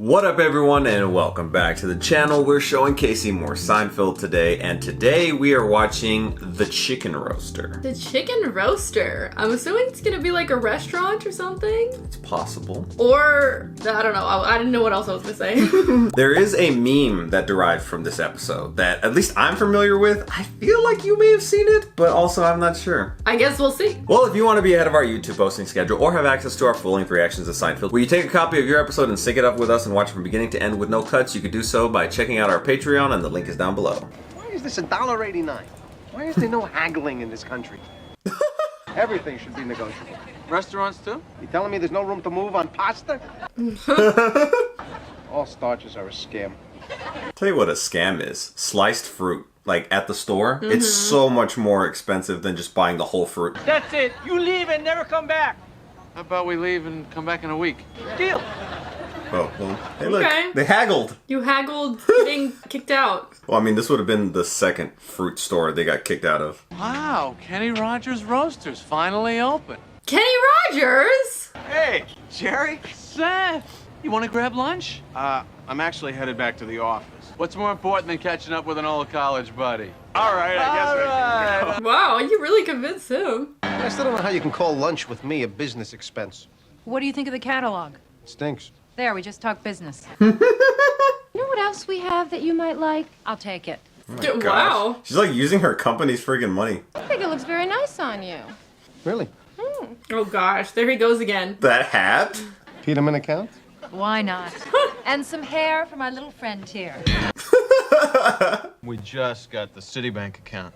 What up everyone and welcome back to the channel. We're showing Casey more Seinfeld today, and today we are watching The Chicken Roaster. The Chicken Roaster. I'm assuming it's gonna be like a restaurant or something? It's possible. Or, I don't know, I didn't know what else I was gonna say. There is a meme that derived from this episode that at least I'm familiar with. I feel like you may have seen it, but also I'm not sure. I guess we'll see. Well, if you want to be ahead of our YouTube posting schedule or have access to our full-length reactions to Seinfeld, where you take a copy of your episode and sync it up with us and watch from beginning to end with no cuts, you could do so by checking out our Patreon, and the link is down below. Why is this $1.89? Why is there no haggling in this country? Everything should be negotiable. Restaurants too? You telling me there's no room to move on pasta? All starches are a scam. Tell you what a scam is. Sliced fruit. Like at the store, it's so much more expensive than just buying the whole fruit. That's it. You leave and never come back. How about we leave and come back in a week? Deal. Oh, well, hey look, Okay. they haggled. You haggled getting kicked out. Well, I mean, this would have been the second fruit store they got kicked out of. Wow, Kenny Rogers Roasters finally open. Kenny Rogers? Hey, Jerry. Seth, you want to grab lunch? I'm actually headed back to the office. What's more important than catching up with an old college buddy? All right, I guess I can go. Wow, you really convinced him. I still don't know how you can call lunch with me a business expense. What do you think of the catalog? Stinks. There, we just talked business. You know what else we have that you might like? I'll take it. Oh my gosh. Wow. She's like using her company's friggin' money. I think it looks very nice on you. Really? Oh gosh, there he goes again. That hat? Peterman account? Why not? And some hair for my little friend here. We just got the Citibank account.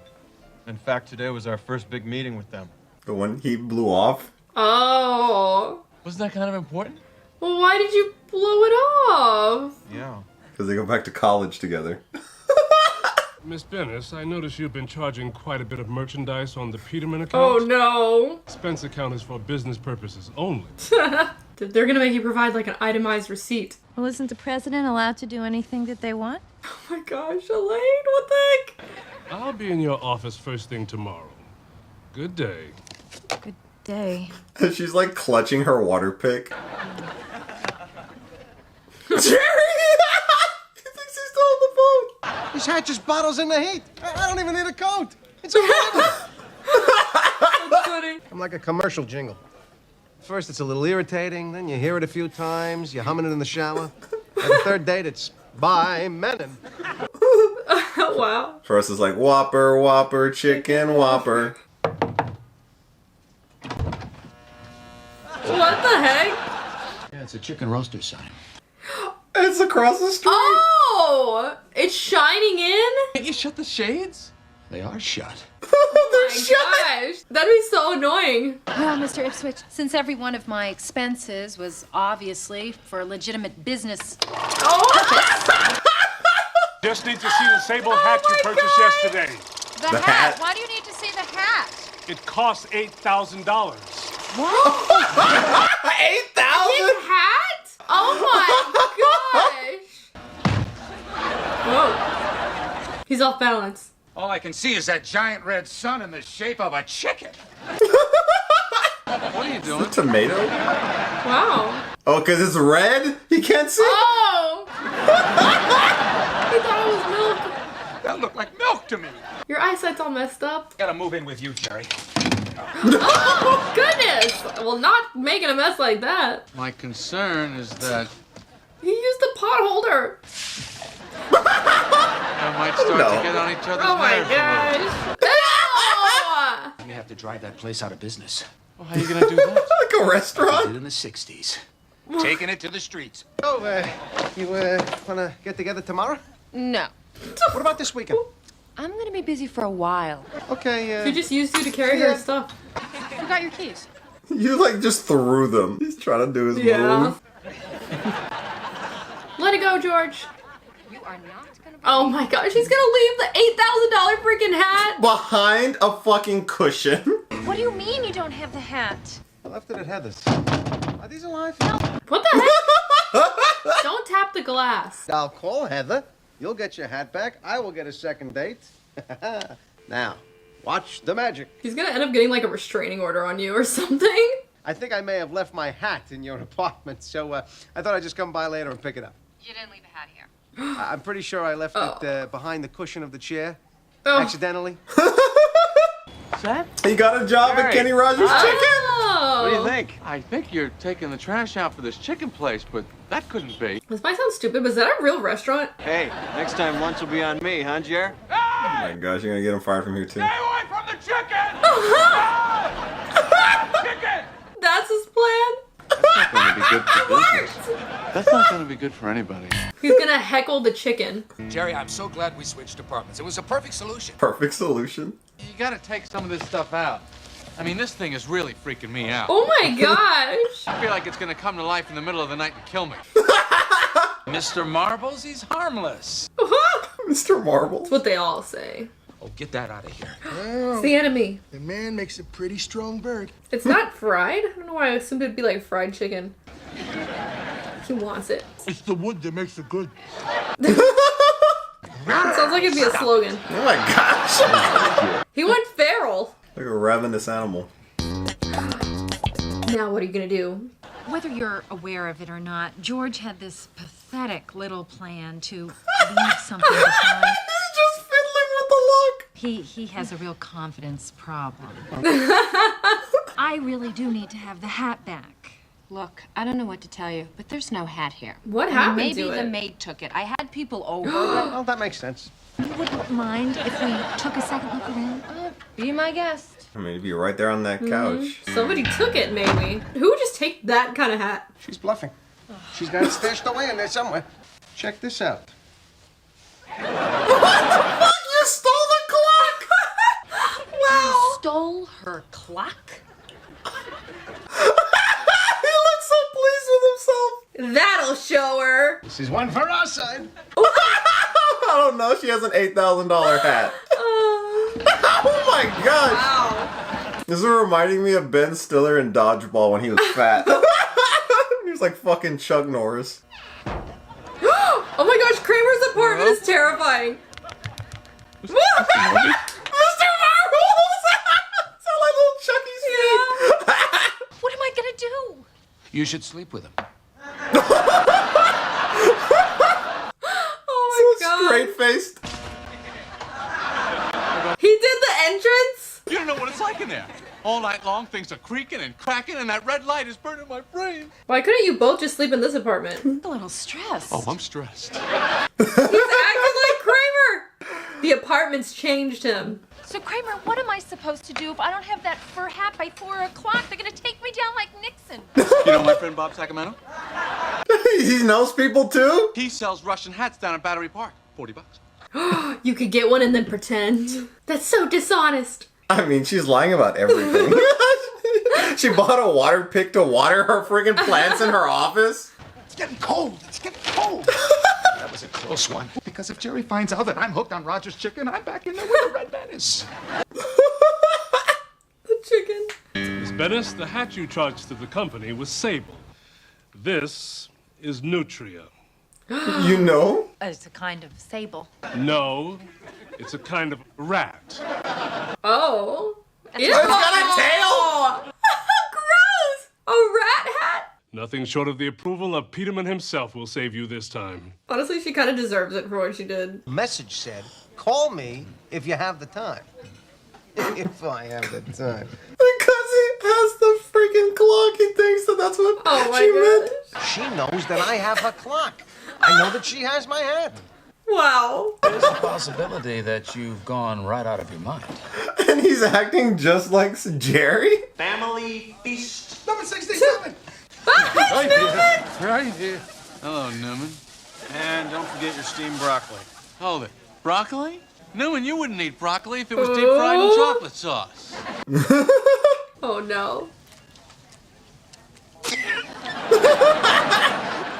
In fact, today was our first big meeting with them. The one he blew off? Oh. Wasn't that kind of important? Well, why did you blow it off? Yeah. Because they go back to college together. Miss Bennis, I notice you've been charging quite a bit of merchandise on the Peterman account. Oh no. Expense account is for business purposes only. They're gonna make you provide like an itemized receipt. Well, isn't the president allowed to do anything that they want? Oh my gosh, Elaine, what the heck? I'll be in your office first thing tomorrow. Good day. Good day. And she's like clutching her water pick. Jerry! He thinks he's still on the phone. This hat just bottles in the heat. I don't even need a coat. It's a weather. That's funny. I'm like a commercial jingle. First it's a little irritating, then you hear it a few times, you're humming it in the shower. By the third date it's bye Menon. Wow. First it's like Whopper, Whopper, Chicken Whopper. What the heck? Yeah, it's a chicken roaster sign. It's across the street. Oh! It's shining in? Can't you shut the shades? They are shut. Oh my gosh. That'd be so annoying. Well, Mr. Ipswich, since every one of my expenses was obviously for a legitimate business. Oh! Just need to see the sable hat you purchased yesterday. The hat. hat. Why do you need to see the hat? It costs $8,000. What? 8,000? His hat? Oh my gosh. Whoa. He's off balance. All I can see is that giant red sun in the shape of a chicken. What are you doing? Tomato? Wow. Oh, because it's red? He can't see? Oh! He thought it was milk. That looked like milk to me. Your eyesight's all messed up. Gotta move in with you, Jerry. Oh, goodness. Well, not making a mess like that. My concern is that He used the pot holder. I might start to get on each other's Oh my nerves. gosh. Ew! We have to drive that place out of business. Well, how are you gonna do that? Like a restaurant? Did in the 60s. Taking it to the streets. Oh, you wanna get together tomorrow? No. What about this weekend? I'm gonna be busy for a while. Okay, She just used you to carry her stuff. Forgot your keys. You like just threw them. He's trying to do his Yeah. move. Let it go, George. You are not gonna be Oh my gosh, he's gonna leave the $8,000 freaking hat. Behind a fucking cushion. What do you mean you don't have the hat? I left it at Heather's. Are these alive? What the heck? Don't tap the glass. I'll call Heather. You'll get your hat back. I will get a second date. Now, watch the magic. He's gonna end up getting like a restraining order on you or something. I think I may have left my hat in your apartment, so I thought I'd just come by later and pick it up. You didn't leave a hat here. I'm pretty sure I left it behind the cushion of the chair, Oh. accidentally. He got a job at Kenny Rogers Chicken. What do you think? I think you're taking the trash out for this chicken place, but that couldn't be. This might sound stupid, but is that a real restaurant? Hey, next time lunch will be on me, huh, Jer? Oh my gosh, you're gonna get him fired from here too. Stay away from the chicken! Chicken! That's his plan? That's not going to be good for business. That's not going to be good for anybody. He's gonna heckle the chicken. Jerry, I'm so glad we switched departments. It was a perfect solution. Perfect solution. You got to take some of this stuff out. I mean, this thing is really freaking me out. Oh my gosh. I feel like it's going to come to life in the middle of the night and kill me. Mr. Marbles, he's harmless. Mr. Marble. That's what they all say. Oh, get that out of here. It's the enemy. The man makes a pretty strong bird. It's not fried? I don't know why I assumed it'd be like fried chicken. He wants it. It's the wood that makes it good. It sounds like it'd be a slogan. Oh my gosh. He went feral. Like a ravenous animal. Now what are you gonna do? Whether you're aware of it or not, George had this pathetic little plan to leave something behind. He's just fiddling with the look. He has a real confidence problem. I really do need to have the hat back. Look, I don't know what to tell you, but there's no hat here. What happened Maybe to the it? maid took it. I had people over. Well, that makes sense. You wouldn't mind if we took a second look around? Be my guest. I mean, it'd be right there on that couch. Somebody took it, maybe. Who would just take that kind of hat? She's bluffing. She's got it stashed away in there somewhere. Check this out. What the fuck? You stole the clock! You stole her clock? He looks so pleased with himself. That'll show her. This is one for our side. I don't know. She has an $8,000 hat. Oh my gosh. Wow. This is reminding me of Ben Stiller in Dodgeball when he was fat. He was like fucking Chuck Norris. Oh my gosh, Kramer's apartment is terrifying. Mr. Marbles! Sound like little Chucky's feet. What am I gonna do? You should sleep with him. Oh my god. Straight faced. He did the entrance? You don't know what it's like in there. All night long, things are creaking and cracking, and that red light is burning my brain. Why couldn't you both just sleep in this apartment? A little stressed. Oh, I'm stressed. He's acting like Kramer. The apartment's changed him. So, Kramer, what am I supposed to do if I don't have that fur hat by 4 o'clock? They're gonna take me down like Nixon. You know my friend Bob Sacramento? He knows people too? He sells Russian hats down at Battery Park. $40. You could get one and then pretend. That's so dishonest. I mean, she's lying about everything. She bought a water pick to water her friggin' plants in her office. It's getting cold. It's getting cold. That was a close one. Because if Jerry finds out that I'm hooked on Roger's chicken, I'm back in there with the red menace. The chicken. Miss Bennis, the hat you charged to the company was sable. This is nutria. You know? It's a kind of sable. No, it's a kind of rat. Oh. It's got a tail? Gross! A rat hat? Nothing short of the approval of Peterman himself will save you this time. Honestly, she kind of deserves it for what she did. Message said, call me if you have the time. If I have the time. Because he has the freaking clock, he thinks that that's what she meant. She knows that I have her clock. I know that she has my hat. Wow. There's a possibility that you've gone right out of your mind. And he's acting just like Jerry? Family feast. Number 67. Right here. Right here. Hello, Newman. And don't forget your steamed broccoli. Hold it. Broccoli? Newman, you wouldn't eat broccoli if it was deep fried in chocolate sauce. Oh no.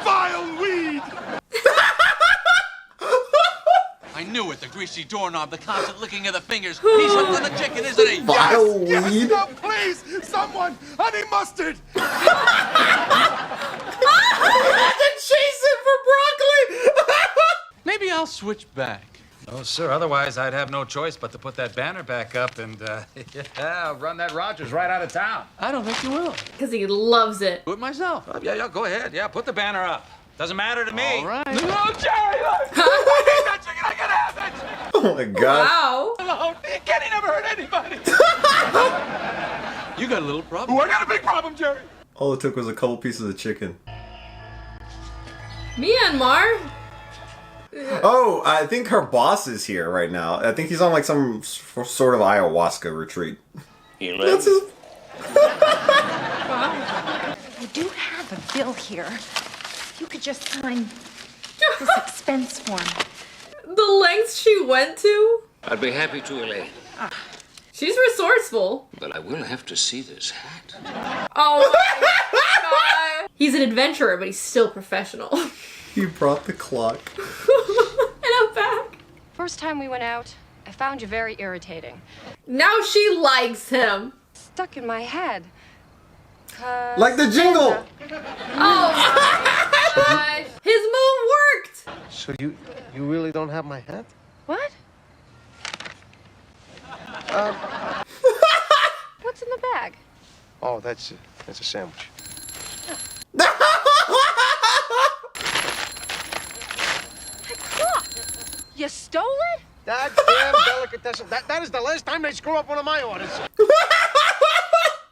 Vile weed. I knew it, the greasy doorknob, the constant licking of the fingers. He's hooked on the chicken, isn't he? Vile weed? Yes, no, please, someone, honey mustard. I had to chase it for broccoli! Maybe I'll switch back. No, sir. Otherwise, I'd have no choice but to put that banner back up and, yeah, run that Rogers right out of town. I don't think you will. Because he loves it. Do it myself. Yeah, go ahead. Yeah, put the banner up. Doesn't matter to me. All right. No, Jerry, look! I hate that chicken. I gotta have that chicken. Oh my god. Wow. Alone. Kenny never hurt anybody. You got a little problem. Oh, I got a big problem, Jerry. All it took was a couple pieces of chicken. Myanmar? Oh, I think her boss is here right now. I think he's on like some sort of ayahuasca retreat. That's his... I do have a bill here. You could just sign this expense form. The lengths she went to? I'd be happy to, Elaine. She's resourceful. But I will have to see this hat. Oh my god. He's an adventurer, but he's still professional. He brought the clock. And I'm back. First time we went out, I found you very irritating. Now she likes him. Stuck in my head. Like the jingle. Oh my gosh. His move worked. So you really don't have my hat? What? What's in the bag? Oh, that's a sandwich. You stole it? That damn delicatessen. That is the last time they screw up one of my orders.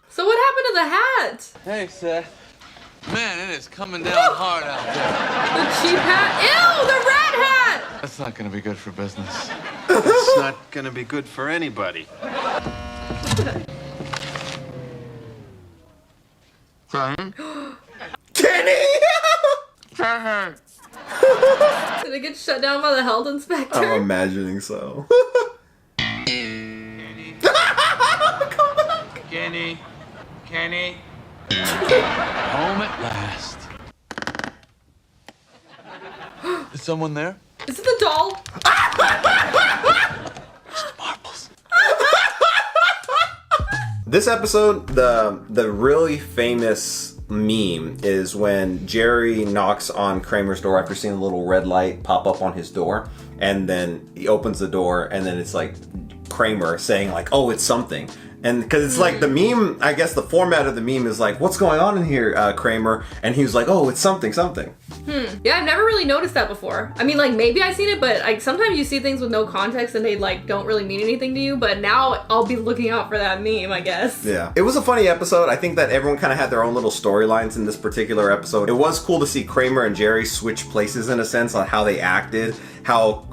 So what happened to the hat? Thanks, Seth. Man, it is coming down hard out there. The cheap hat? Ew, the rat hat! That's not gonna be good for business. It's not gonna be good for anybody. Kenny! Did it get shut down by the health inspector? I'm imagining so. Kenny. Kenny. Home at last. Is someone there? Is it the doll? Marbles. This episode, the really famous meme is when Jerry knocks on Kramer's door after seeing a little red light pop up on his door, and then he opens the door, and then it's like Kramer saying like, "Oh, it's something." And because it's like the meme, I guess the format of the meme is like, "What's going on in here, Kramer?" And he was like, "Oh, it's something, something." Yeah, I've never really noticed that before. I mean, like, maybe I've seen it, but like sometimes you see things with no context and they like don't really mean anything to you. But now I'll be looking out for that meme, I guess. Yeah. It was a funny episode. I think that everyone kind of had their own little storylines in this particular episode. It was cool to see Kramer and Jerry switch places in a sense on how they acted. How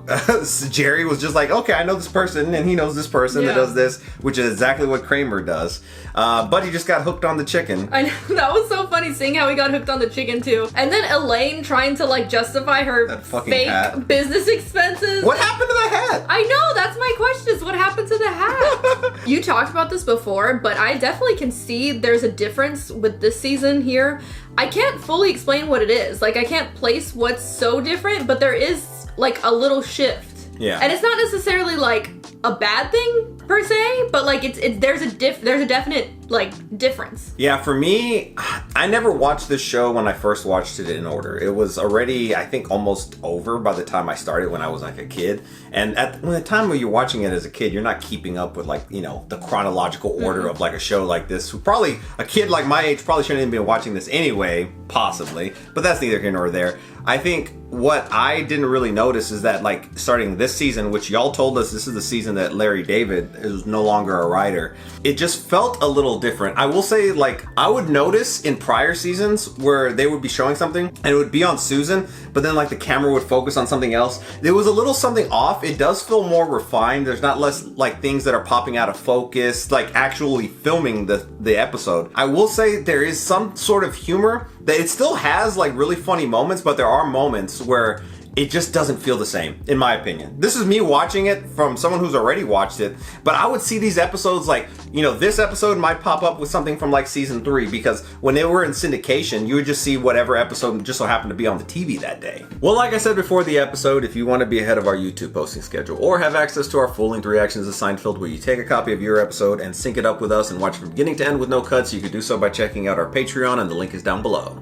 Jerry was just like, okay, I know this person and he knows this person that does this, which is exactly what Kramer does. But he just got hooked on the chicken. I know, that was so funny seeing how he got hooked on the chicken too. And then Elaine trying to like justify her fake hat. business expenses. What happened to the hat? I know, that's my question is what happened to the hat? You talked about this before, but I definitely can see there's a difference with this season here. I can't fully explain what it is. Like I can't place what's so different, but there is like a little shift. Yeah. And it's not necessarily like a bad thing per se, but like there's a definite like difference. Yeah, for me, I never watched this show when I first watched it in order. It was already, I think, almost over by the time I started when I was like a kid. And at the time when you're watching it as a kid, you're not keeping up with like, you know, the chronological order of like a show like this. Probably a kid like my age probably shouldn't even be watching this anyway, possibly. But that's neither here nor there. I think what I didn't really notice is that like starting this season, which y'all told us this is the season that Larry David is no longer a writer, it just felt a little different. I will say, like, I would notice in prior seasons where they would be showing something and it would be on Susan, but then like the camera would focus on something else. There was a little something off. It does feel more refined. There's not less like things that are popping out of focus, like actually filming the episode. I will say there is some sort of humor that it still has like really funny moments, but there are moments where it just doesn't feel the same, in my opinion. This is me watching it from someone who's already watched it, but I would see these episodes like, you know, this episode might pop up with something from like season 3, because when they were in syndication, you would just see whatever episode just so happened to be on the TV that day. Well, like I said before the episode, if you want to be ahead of our YouTube posting schedule or have access to our full-length reactions to Seinfeld, where you take a copy of your episode and sync it up with us and watch from beginning to end with no cuts, you can do so by checking out our Patreon, and the link is down below.